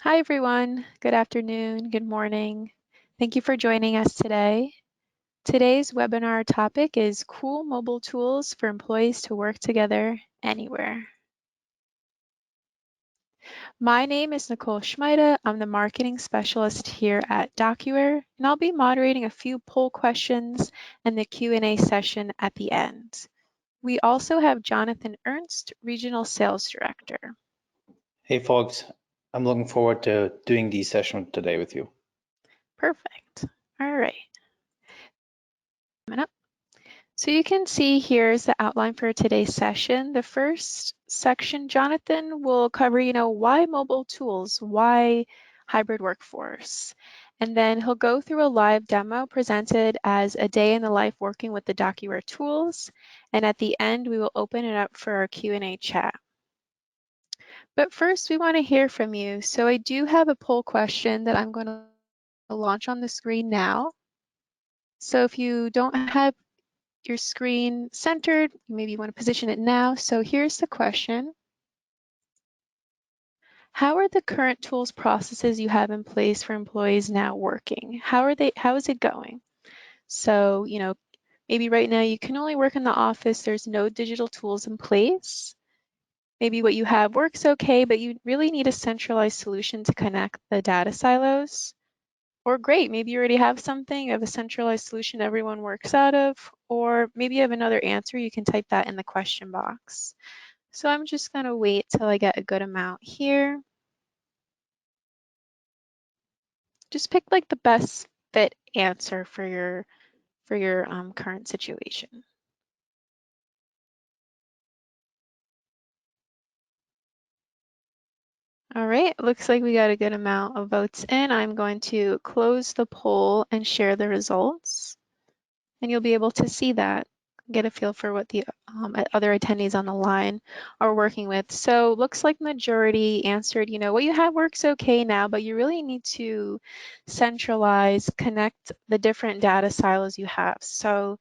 Hi, everyone. Good afternoon, good morning. Thank you for joining us today. Today's webinar topic is cool mobile tools for employees to work together anywhere. My name is Nicole Schmeida. I'm the marketing specialist here at DocuWare, and I'll be moderating a few poll questions and the Q&A session at the end. We also have Jonathan Ernst, Regional Sales Director. Hey folks, I'm looking forward to doing these sessions today with you. Perfect. All right. Coming up. So you can see here's the outline for today's session. The first section, Jonathan will cover, why mobile tools, why hybrid workforce. And then he'll go through a live demo presented as a day in the life working with the DocuWare tools. And at the end, we will open it up for our Q&A chat. But first, we want to hear from you. So I do have a poll question that I'm going to launch on the screen now. So if you don't have your screen centered, maybe you want to position it now. So here's the question. How are the current tools processes you have in place for employees now working? How is it going? So, maybe right now you can only work in the office, there's no digital tools in place. Maybe what you have works okay, but you really need a centralized solution to connect the data silos. Or great, maybe you already have something, you have a centralized solution everyone works out of, or maybe you have another answer, you can type that in the question box. So I'm just gonna wait till I get a good amount here. Just pick like the best fit answer for your current situation. All right, looks like we got a good amount of votes in. I'm going to close the poll and share the results. And you'll be able to see that, get a feel for what the other attendees on the line are working with. So looks like majority answered, what you have works okay now, but you really need to centralize, connect the different data silos you have. So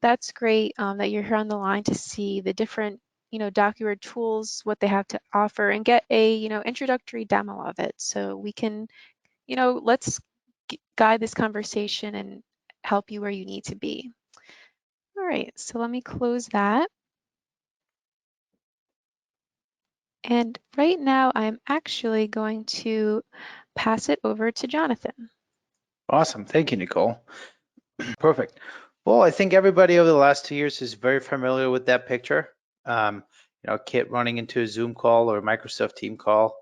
that's great that you're here on the line to see the different DocuWare tools, what they have to offer, and get a introductory demo of it. So we can, let's guide this conversation and help you where you need to be. All right, so let me close that. And right now I'm actually going to pass it over to Jonathan. Awesome, thank you, Nicole. Perfect. Well, I think everybody over the last 2 years is very familiar with that picture. A kid running into a Zoom call or a Microsoft Team call.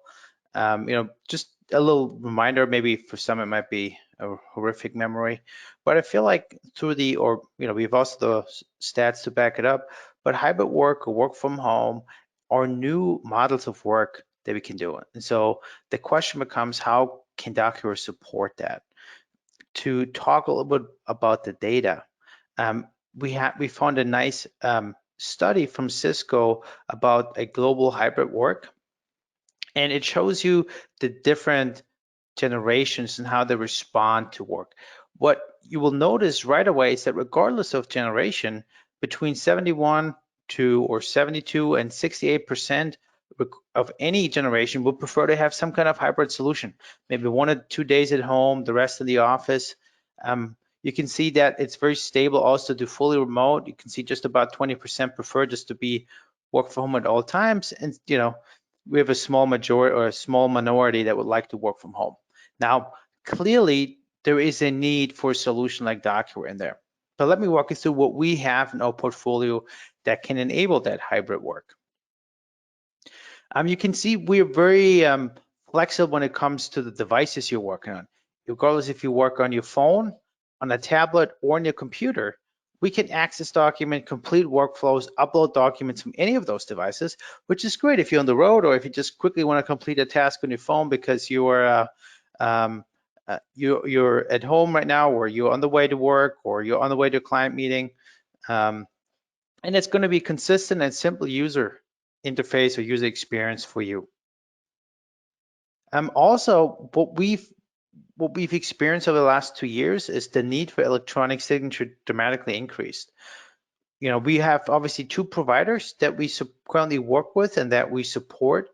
Just a little reminder, maybe for some it might be a horrific memory, but I feel like we've also the stats to back it up, but hybrid work or work from home are new models of work that we can do. And so the question becomes, how can DocuWare support that? To talk a little bit about the data, we found a nice study from Cisco about a global hybrid work, and it shows you the different generations and how they respond to work. What you will notice right away is that regardless of generation, between 71 to or 72 and 68% of any generation would prefer to have some kind of hybrid solution, maybe 1 or 2 days at home, the rest in the office. You can see that it's very stable also to fully remote. You can see just about 20% prefer just to be work from home at all times. And we have a small majority or a small minority that would like to work from home. Now, clearly, there is a need for a solution like DocuWare in there. So let me walk you through what we have in our portfolio that can enable that hybrid work. You can see we're very flexible when it comes to the devices you're working on. Regardless if you work on your phone, on a tablet, or on your computer, we can access document, complete workflows, upload documents from any of those devices, which is great if you're on the road or if you just quickly want to complete a task on your phone because you're at home right now, or you're on the way to work, or you're on the way to a client meeting. And it's going to be consistent and simple user interface or user experience for you. Also, what we've experienced over the last 2 years is the need for electronic signature dramatically increased. We have obviously 2 providers that we currently work with and that we support.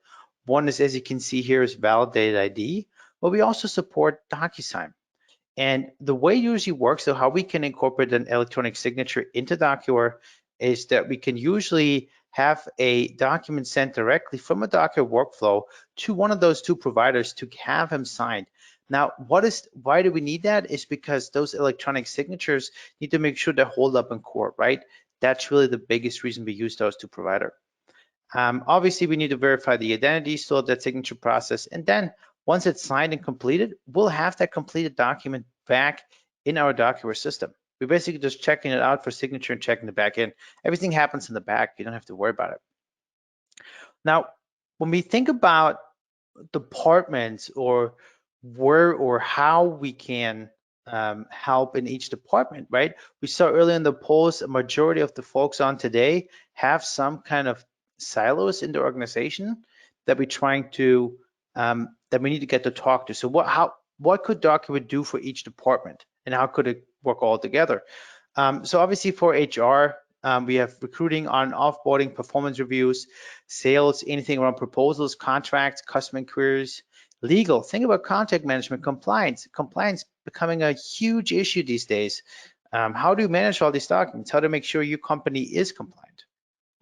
One is, as you can see here, is validated ID, but we also support DocuSign. And the way it usually works, so how we can incorporate an electronic signature into DocuWare is that we can usually have a document sent directly from a Docker workflow to one of those two providers to have him signed. Now, why do we need that? Is because those electronic signatures need to make sure they hold up in court, right? That's really the biggest reason we use those two providers. Obviously, we need to verify the identity, still that signature process, and then once it's signed and completed, we'll have that completed document back in our DocuWare system. We're basically just checking it out for signature and checking it back in. Everything happens in the back. You don't have to worry about it. Now, when we think about departments or where or how we can help in each department, right? We saw earlier in the post, a majority of the folks on today have some kind of silos in the organization that we're trying to, that we need to get to talk to. So what could Document do for each department and how could it work all together? So obviously for HR, we have recruiting, on offboarding, performance reviews, sales, anything around proposals, contracts, customer inquiries, legal. Think about contract management, compliance becoming a huge issue these days. How do you manage all these documents? How to make sure your company is compliant?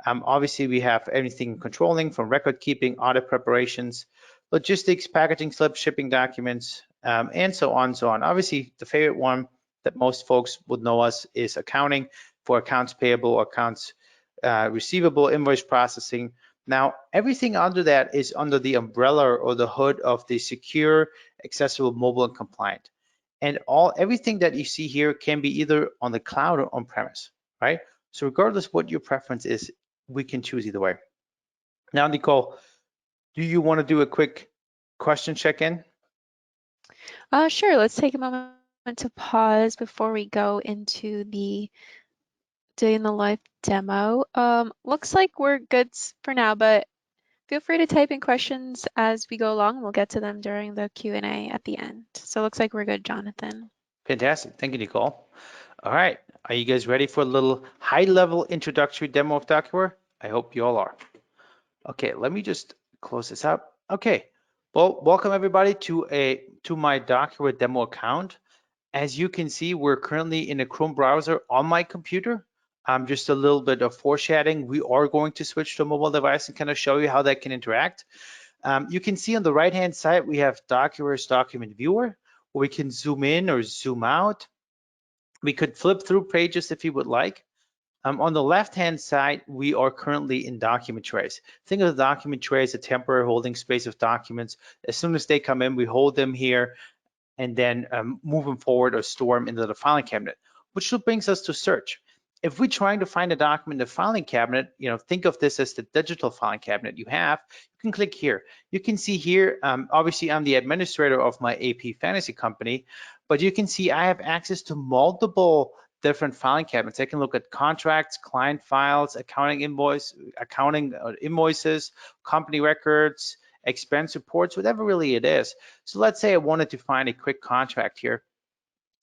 Obviously, we have everything controlling from record keeping, audit preparations, logistics, packaging slips, shipping documents, and so on and so on. Obviously, the favorite one that most folks would know us is accounting for accounts payable, accounts receivable, invoice processing. Now, everything under that is under the umbrella or the hood of the secure, accessible, mobile, and compliant. And everything that you see here can be either on the cloud or on premise, right? So regardless what your preference is, we can choose either way. Now, Nicole, do you want to do a quick question check-in? Sure, let's take a moment to pause before we go into the day in the life demo. Looks like we're good for now, but feel free to type in questions as we go along. We'll get to them during the Q&A at the end. So it looks like we're good, Jonathan. Fantastic. Thank you, Nicole. All right. Are you guys ready for a little high-level introductory demo of DocuWare? I hope you all are. Okay, let me just close this up. Okay. Well, welcome everybody to my DocuWare demo account. As you can see, we're currently in a Chrome browser on my computer. Just a little bit of foreshadowing. We are going to switch to a mobile device and kind of show you how that can interact. You can see on the right-hand side, we have DocuWare's document viewer, where we can zoom in or zoom out. We could flip through pages if you would like. On the left-hand side, we are currently in document trays. Think of the document tray as a temporary holding space of documents. As soon as they come in, we hold them here and then move them forward or store them into the filing cabinet, which brings us to search. If we're trying to find a document in the filing cabinet, think of this as the digital filing cabinet you have. You can click here. You can see here, obviously I'm the administrator of my AP Fantasy company, but you can see I have access to multiple different filing cabinets. I can look at contracts, client files, accounting invoices, company records, expense reports, whatever really it is. So let's say I wanted to find a quick contract here.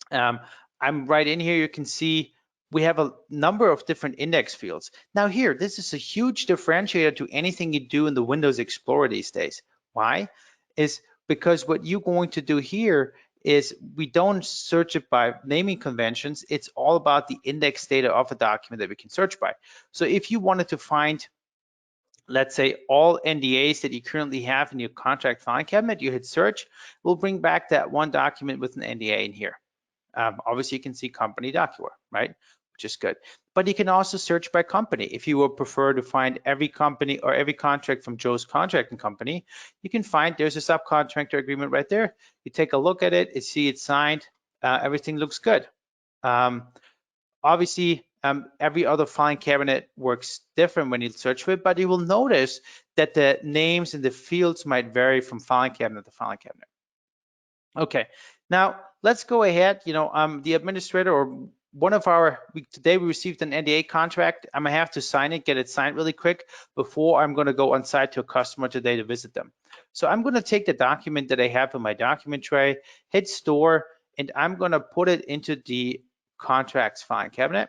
I'm right in here. You can see we have a number of different index fields. Now here, this is a huge differentiator to anything you do in the Windows Explorer these days. Why? Is because what you're going to do here is we don't search it by naming conventions. It's all about the index data of a document that we can search by. So if you wanted to find, let's say, all NDAs that you currently have in your contract filing cabinet, you hit search, we'll bring back that one document with an NDA in here. Obviously, you can see company DocuWare, right? Which is good. But you can also search by company. If you would prefer to find every company or every contract from Joe's Contracting Company, you can find there's a subcontractor agreement right there. You take a look at it, you see it's signed, everything looks good. Obviously, every other filing cabinet works different when you search for it, but you will notice that the names and the fields might vary from filing cabinet to filing cabinet. Okay, now let's go ahead. The administrator or one of today we received an NDA contract. I'm gonna have to sign it, get it signed really quick before I'm gonna go on site to a customer today to visit them. So I'm gonna take the document that I have in my document tray, hit store, and I'm gonna put it into the contracts filing cabinet.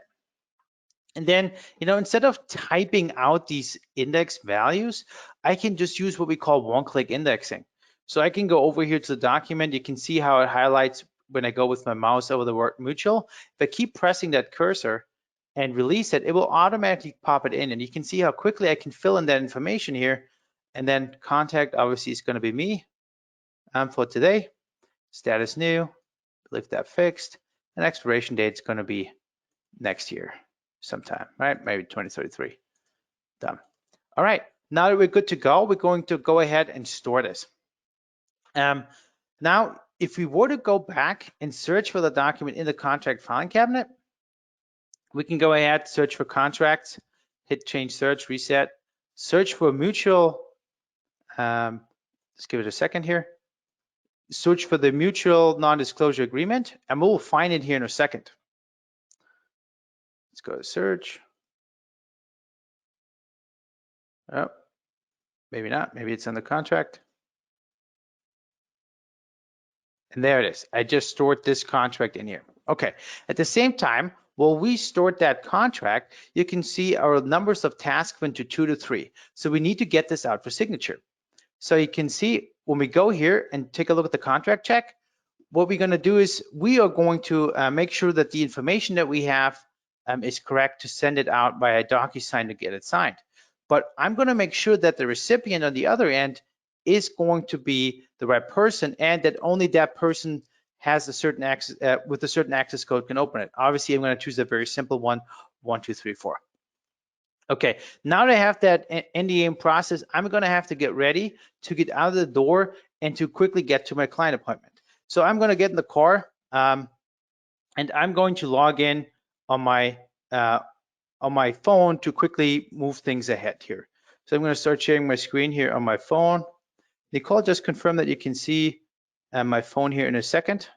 And then, instead of typing out these index values, I can just use what we call one-click indexing. So I can go over here to the document. You can see how it highlights when I go with my mouse over the word mutual. If I keep pressing that cursor and release it, it will automatically pop it in. And you can see how quickly I can fill in that information here. And then contact obviously is going to be me for today. Status new, leave that fixed. And expiration date is going to be next year sometime, right? Maybe 2033. Done. All right, now that we're good to go, we're going to go ahead and store this. Now, if we were to go back and search for the document in the contract filing cabinet, we can go ahead, search for contracts, hit change search, reset, search for mutual, let's give it a second here, search for the mutual non-disclosure agreement, and we'll find it here in a second. Let's go to search. Oh, maybe not, maybe it's in the contract. And there it is. I just stored this contract in here. Okay. At the same time, while we stored that contract, you can see our numbers of tasks went to 2 to 3. So we need to get this out for signature. So you can see when we go here and take a look at the contract check, what we're going to do is we are going to make sure that the information that we have is correct to send it out by a DocuSign to get it signed. But I'm going to make sure that the recipient on the other end is going to be the right person and that only that person has a certain access with a certain access code can open it. Obviously, I'm going to choose a very simple one, 1, 2, 3, 4. Okay, now that I have that NDA in process, I'm going to have to get ready to get out of the door and to quickly get to my client appointment. So I'm going to get in the car and I'm going to log in on my phone to quickly move things ahead here. So I'm going to start sharing my screen here on my phone. Nicole, just confirm that you can see my phone here in a second.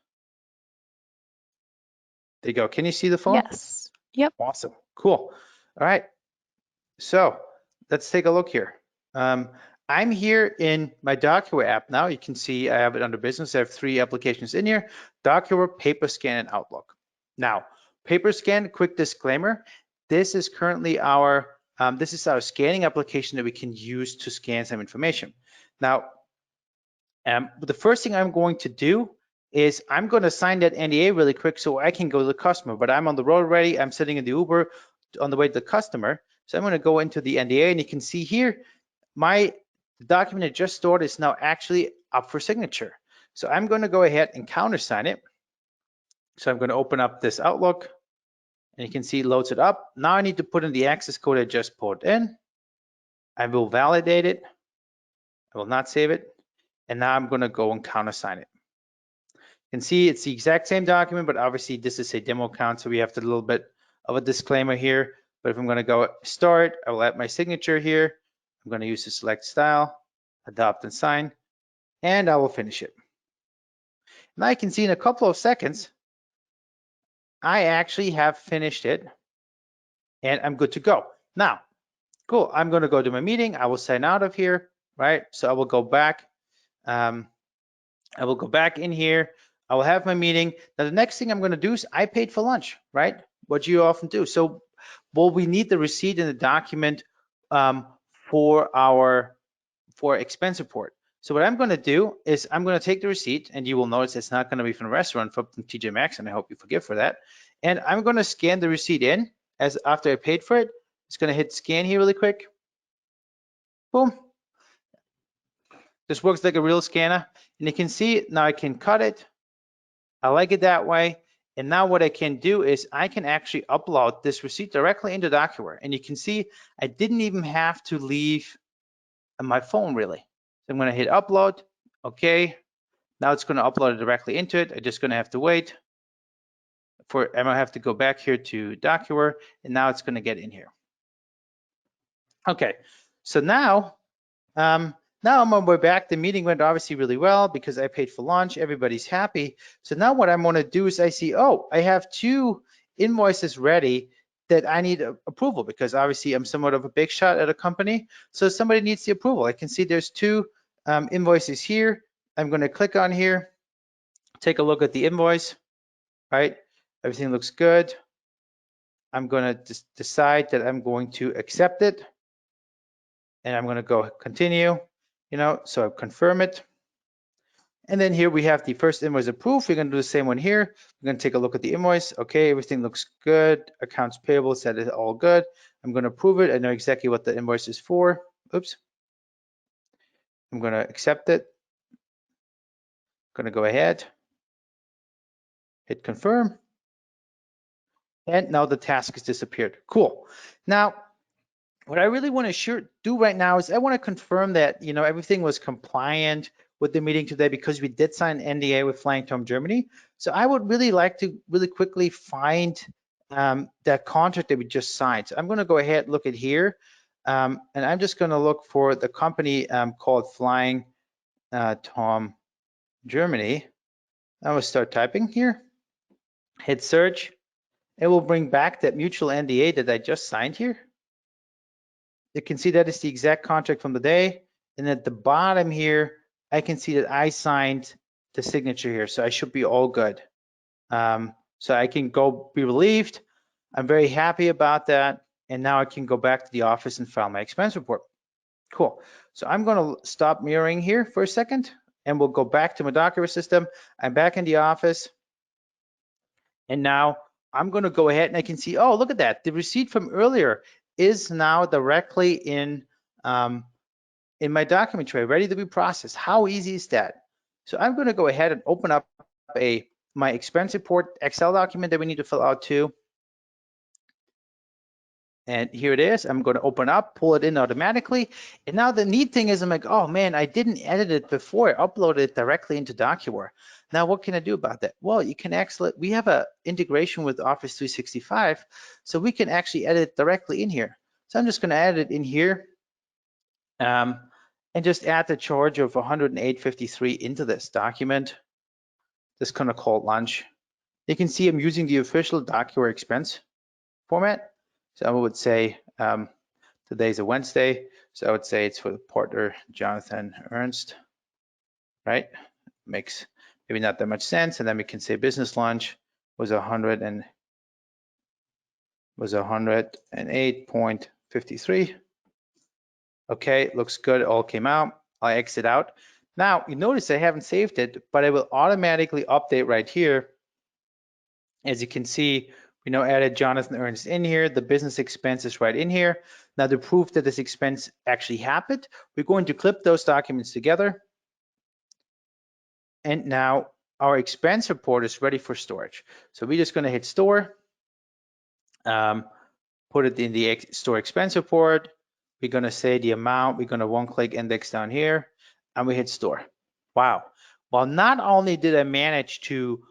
There you go. Can you see the phone? Yes. Yep. Awesome. Cool. All right. So let's take a look here. I'm here in my DocuWare app now. You can see I have it under business. I have 3 applications in here: DocuWare, PaperScan, and Outlook. Now, PaperScan, quick disclaimer, this is currently our scanning application that we can use to scan some information. Now, the first thing I'm going to do is I'm going to sign that NDA really quick so I can go to the customer, but I'm on the road already. I'm sitting in the Uber on the way to the customer. So I'm going to go into the NDA and you can see here, the document I just stored is now actually up for signature. So I'm going to go ahead and countersign it. So I'm going to open up this Outlook and you can see it loads it up. Now I need to put in the access code I just put in. I will validate it. I will not save it. And now I'm going to go and countersign it. You can see it's the exact same document, but obviously this is a demo account, so we have a little bit of a disclaimer here. But if I'm going to go start, I will add my signature here. I'm going to use the select style, adopt and sign, and I will finish it. Now you can see in a couple of seconds, I actually have finished it and I'm good to go. Now, cool, I'm going to go to my meeting. I will sign out of here, right? So I will go back. I will go back in here. I will have my meeting. Now, the next thing I'm going to do is I paid for lunch, right? What you often do. So, well, we need the receipt in the document for expense report. So what I'm going to do is I'm going to take the receipt, and you will notice it's not going to be from a restaurant, from TJ Maxx, and I hope you forgive for that. And I'm going to scan the receipt in as after I paid for it. It's going to hit scan here really quick. Boom. This works like a real scanner, and you can see now I can cut it. I like it that way. And now what I can do is I can actually upload this receipt directly into DocuWare. And you can see I didn't even have to leave my phone really. So I'm going to hit upload. Okay. Now it's going to upload it directly into it. I'm just going to have to wait I'm going to have to go back here to DocuWare, and now it's going to get in here. Okay. So now on my way back, the meeting went obviously really well because I paid for lunch. Everybody's happy. So now what I'm going to do is I see, oh, I have 2 invoices ready that I need approval because obviously I'm somewhat of a big shot at a company. So somebody needs the approval. I can see there's 2 invoices here. I'm going to click on here, take a look at the invoice, right? Everything looks good. I'm going to decide that I'm going to accept it, and I'm going to go continue, so I confirm it. And then here we have the first invoice approved. We're going to do the same one here. We're going to take a look at the invoice. Okay, everything looks good. Accounts payable said it's all good. I'm going to approve it. I know exactly what the invoice is for. Oops. I'm going to accept it. I'm going to go ahead, hit confirm. And now the task has disappeared. Cool. Now, what I really want to do right now is I want to confirm that everything was compliant with the meeting today, because we did sign an NDA with Flying Tom Germany. So I would really like to really quickly find that contract that we just signed. So I'm going to go ahead and look at here, and I'm just going to look for the company called Flying Tom Germany. I'm going to start typing here, hit search. It will bring back that mutual NDA that I just signed here. You can see that is the exact contract from the day. And at the bottom here, I can see that I signed the signature here. So I should be all good. So I can go be relieved. I'm very happy about that. And now I can go back to the office and file my expense report. Cool. So I'm going to stop mirroring here for a second, and we'll go back to my DocuWare system. I'm back in the office. And now I'm going to go ahead and I can see, oh, look at that. The receipt from earlier is now directly in my document tray, ready to be processed. How easy is that? So I'm going to go ahead and open up my expense report Excel document that we need to fill out too. And here it is. I'm going to open up, pull it in automatically. And now the neat thing is I'm like, oh man, I didn't edit it before. I uploaded it directly into DocuWare. Now, what can I do about that? Well, you can actually, we have an integration with Office 365, so we can actually edit it directly in here. So I'm just going to edit it in here, and just add the charge of 108.53 into this document. Just going to call it lunch. You can see I'm using the official DocuWare expense format. So I would say today's a Wednesday, so I would say it's for the partner Jonathan Ernst, right? Makes maybe not that much sense. And then we can say business lunch was 108.53. Okay, looks good. It all came out. I exit out. Now you notice I haven't saved it, but it will automatically update right here. As you can see, we now added Jonathan Ernst in here. The business expense is right in here. Now to prove that this expense actually happened, we're going to clip those documents together. And now our expense report is ready for storage. So we're just going to hit store, put it in the store expense report. We're going to say the amount. We're going to one-click index down here, and we hit store. Wow. Well, not only did I manage to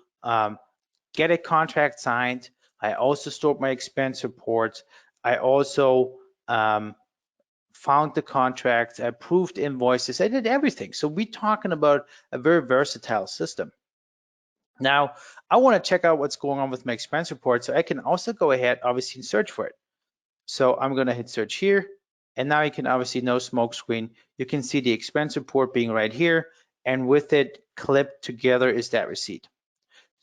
get a contract signed, I also stored my expense reports. I also found the contracts, I approved invoices, I did everything. So we're talking about a very versatile system. Now, I want to check out what's going on with my expense report, so I can also go ahead, obviously, and search for it. So I'm going to hit search here, and now you can obviously, no smoke screen. You can see the expense report being right here, and with it clipped together is that receipt.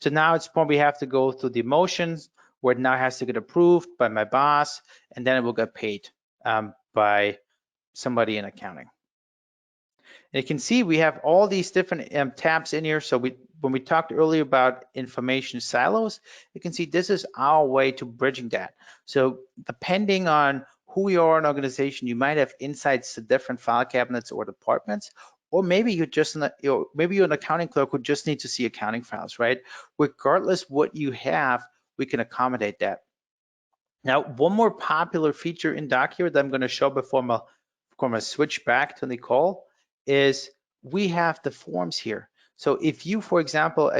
So now it's probably have to go through the motions where it now has to get approved by my boss, and then it will get paid by somebody in accounting. And you can see we have all these different tabs in here. So when we talked earlier about information silos, you can see this is our way to bridging that. So depending on who you are in an organization, you might have insights to different file cabinets or departments, or maybe you're just maybe you're an accounting clerk who just needs to see accounting files, right? Regardless what you have, we can accommodate that. Now, one more popular feature in DocuWare that I'm going to show before I'm going to switch back to Nicole is we have the forms here. So if you, for example,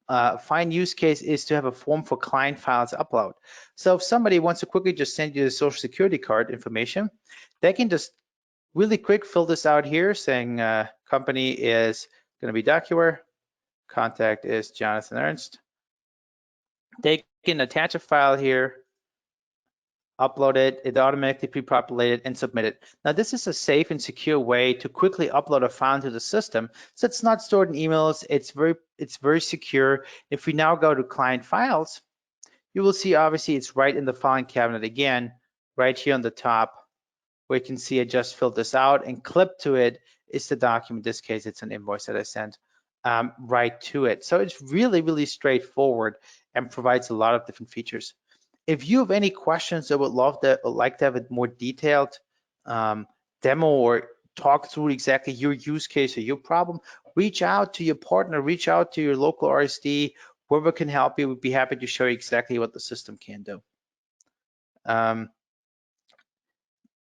a fine use case is to have a form for client files upload. So if somebody wants to quickly just send you the social security card information, they can just really quick fill this out here saying company is going to be DocuWare, contact is Jonathan Ernst. They can attach a file here, upload it, it automatically pre-populated and submit it. Now this is a safe and secure way to quickly upload a file to the system. So it's not stored in emails, it's very secure. If we now go to client files, you will see obviously it's right in the filing cabinet again, right here on the top, where you can see I just filled this out, and clip to it is the document. In this case, it's an invoice that I sent right to it. So it's really, really straightforward and provides a lot of different features. If you have any questions or would like to have a more detailed demo or talk through exactly your use case or your problem, reach out to your partner, reach out to your local RSD, whoever can help you. We'd be happy to show you exactly what the system can do.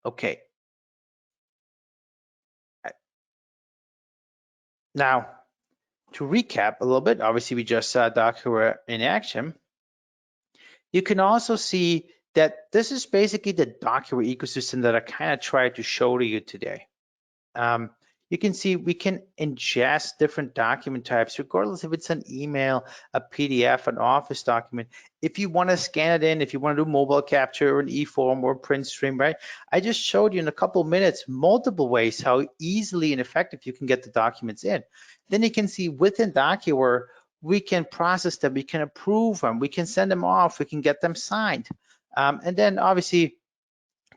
Okay. Now, to recap a little bit, obviously we just saw DocuWare in action. You can also see that this is basically the DocuWare ecosystem that I kind of tried to show to you today. You can see we can ingest different document types, regardless if it's an email, a PDF, an Office document. If you want to scan it in, if you want to do mobile capture or an e-form or print stream, right? I just showed you in a couple of minutes multiple ways how easily and effective you can get the documents in. Then you can see within DocuWare, we can process them, we can approve them, we can send them off, we can get them signed. And then obviously,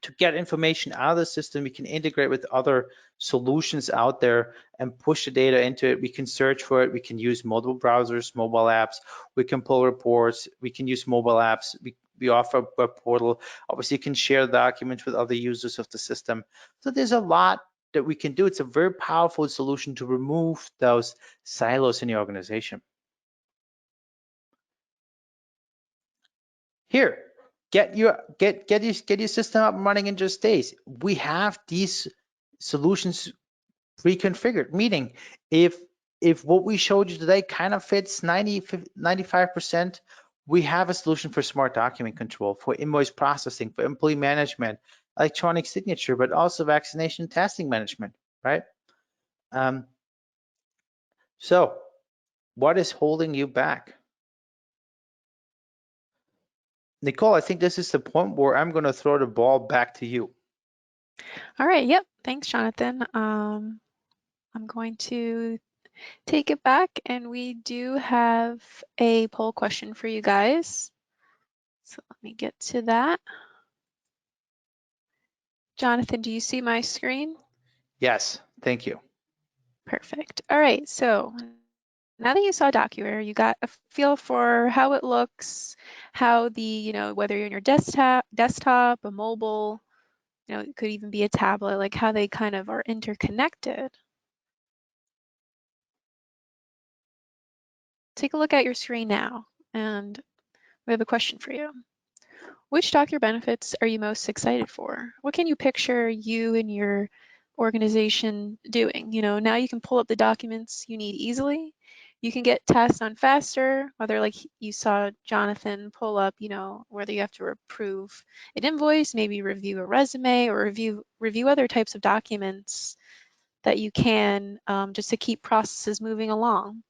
to get information out of the system, we can integrate with other solutions out there and push the data into it. We can search for it. We can use multiple browsers, mobile apps. We can pull reports. We can use mobile apps. We offer a web portal. Obviously, you can share documents with other users of the system. So there's a lot that we can do. It's a very powerful solution to remove those silos in your organization. Here, get your system up and running in just days. We have these solutions pre-configured, meaning if what we showed you today kind of fits 95%, we have a solution for smart document control, for invoice processing, for employee management, electronic signature, but also vaccination testing management, right? So what is holding you back? Nicole, I think this is the point where I'm going to throw the ball back to you. All right, yep. Thanks, Jonathan. I'm going to take it back, and we do have a poll question for you guys. So let me get to that. Jonathan, do you see my screen? Yes, thank you. Perfect. All right, so now that you saw DocuWare, you got a feel for how it looks, how whether you're in your desktop, a mobile, it could even be a tablet, like how they kind of are interconnected. Take a look at your screen now, and we have a question for you. Which DocuWare benefits are you most excited for? What can you picture you and your organization doing? Now you can pull up the documents you need easily. You can get tasks done faster, whether like you saw Jonathan pull up, whether you have to approve an invoice, maybe review a resume, or review other types of documents that you can just to keep processes moving along.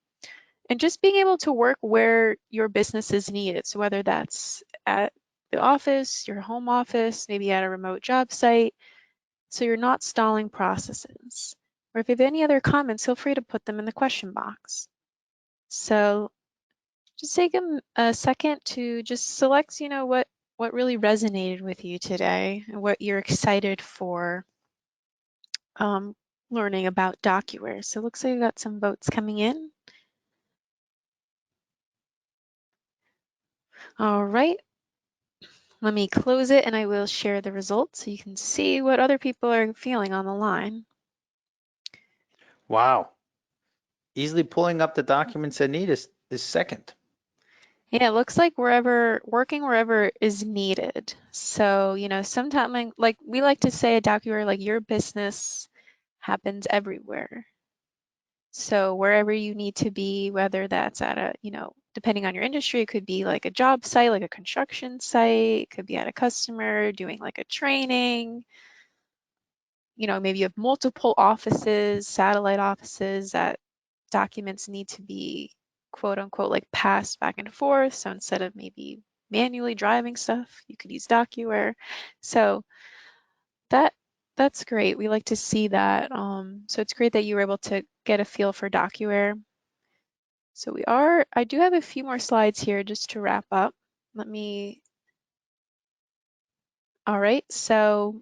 And just being able to work where your business is needed. So whether that's at the office, your home office, maybe at a remote job site, so you're not stalling processes. Or if you have any other comments, feel free to put them in the question box. So just take a second to just select, what really resonated with you today and what you're excited for learning about DocuWare. So it looks like we got some votes coming in. All right. Let me close it and I will share the results so you can see what other people are feeling on the line. Wow. Easily pulling up the documents I need is second. Yeah, it looks like working wherever is needed. So, sometimes like we like to say at DocuWare, like your business happens everywhere. So wherever you need to be, whether that's at a, depending on your industry, it could be like a job site, like a construction site, it could be at a customer doing like a training. Maybe you have multiple offices, satellite offices that documents need to be quote unquote like passed back and forth. So instead of maybe manually driving stuff, you could use DocuWare. So that's great. We like to see that. So it's great that you were able to get a feel for DocuWare. So I do have a few more slides here just to wrap up. All right, so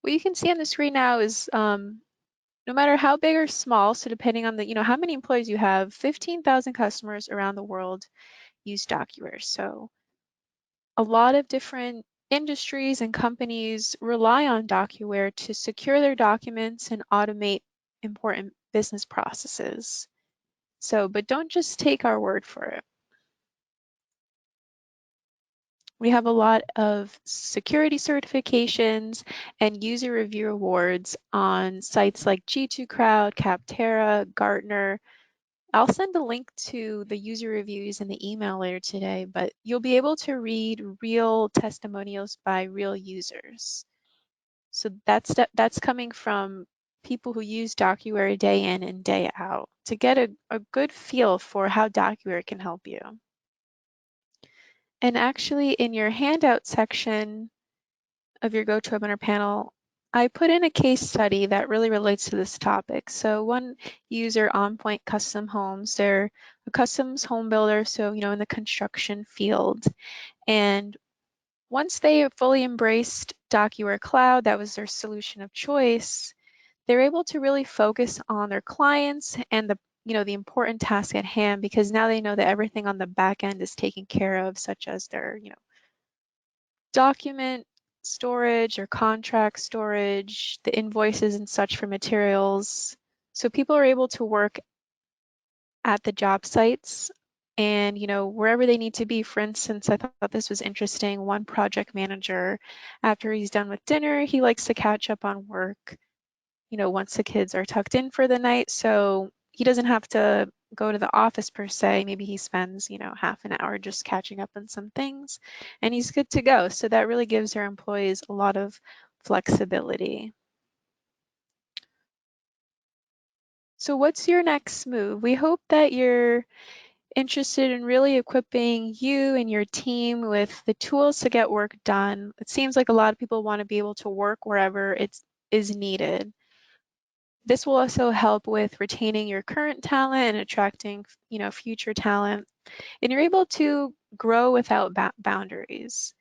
what you can see on the screen now is no matter how big or small, so depending on how many employees you have, 15,000 customers around the world use DocuWare. So a lot of different industries and companies rely on DocuWare to secure their documents and automate important business processes. So, but don't just take our word for it. We have a lot of security certifications and user review awards on sites like G2 Crowd, Capterra, Gartner. I'll send a link to the user reviews in the email later today, but you'll be able to read real testimonials by real users. So that's coming from people who use DocuWare day in and day out to get a good feel for how DocuWare can help you. And actually in your handout section of your GoToWebinar panel, I put in a case study that really relates to this topic. So one user, On Point Custom Homes, they're a customs home builder, so in the construction field. And once they fully embraced DocuWare Cloud, that was their solution of choice, they're able to really focus on their clients and the important task at hand, because now they know that everything on the back end is taken care of, such as their document storage or contract storage, the invoices and such for materials. So people are able to work at the job sites and wherever they need to be. For instance, I thought this was interesting. One project manager, after he's done with dinner, he likes to catch up on work once the kids are tucked in for the night. So he doesn't have to go to the office per se. Maybe he spends, half an hour just catching up on some things and he's good to go. So that really gives their employees a lot of flexibility. So what's your next move? We hope that you're interested in really equipping you and your team with the tools to get work done. It seems like a lot of people want to be able to work wherever it is needed. This will also help with retaining your current talent and attracting, future talent. And you're able to grow without boundaries.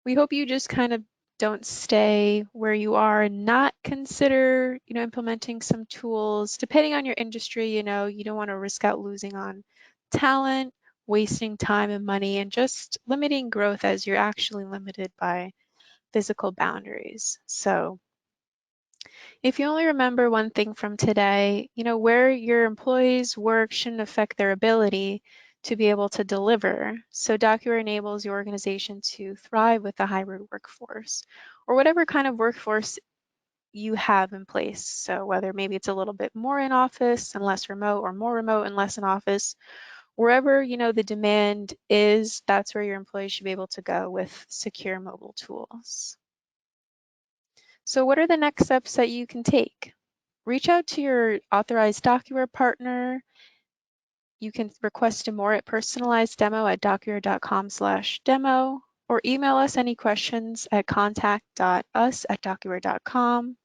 We hope you just kind of don't stay where you are and not consider, implementing some tools. Depending on your industry, you don't want to risk out losing on talent, wasting time and money, and just limiting growth as you're actually limited by physical boundaries. So if you only remember one thing from today, where your employees work shouldn't affect their ability to be able to deliver. So DocuWare enables your organization to thrive with a hybrid workforce, or whatever kind of workforce you have in place. So whether maybe it's a little bit more in office and less remote, or more remote and less in office, wherever the demand is, that's where your employees should be able to go with secure mobile tools. So what are the next steps that you can take? Reach out to your authorized DocuWare partner. You can request a more personalized demo at docuware.com/demo, or email us any questions at contact.us@docuware.com.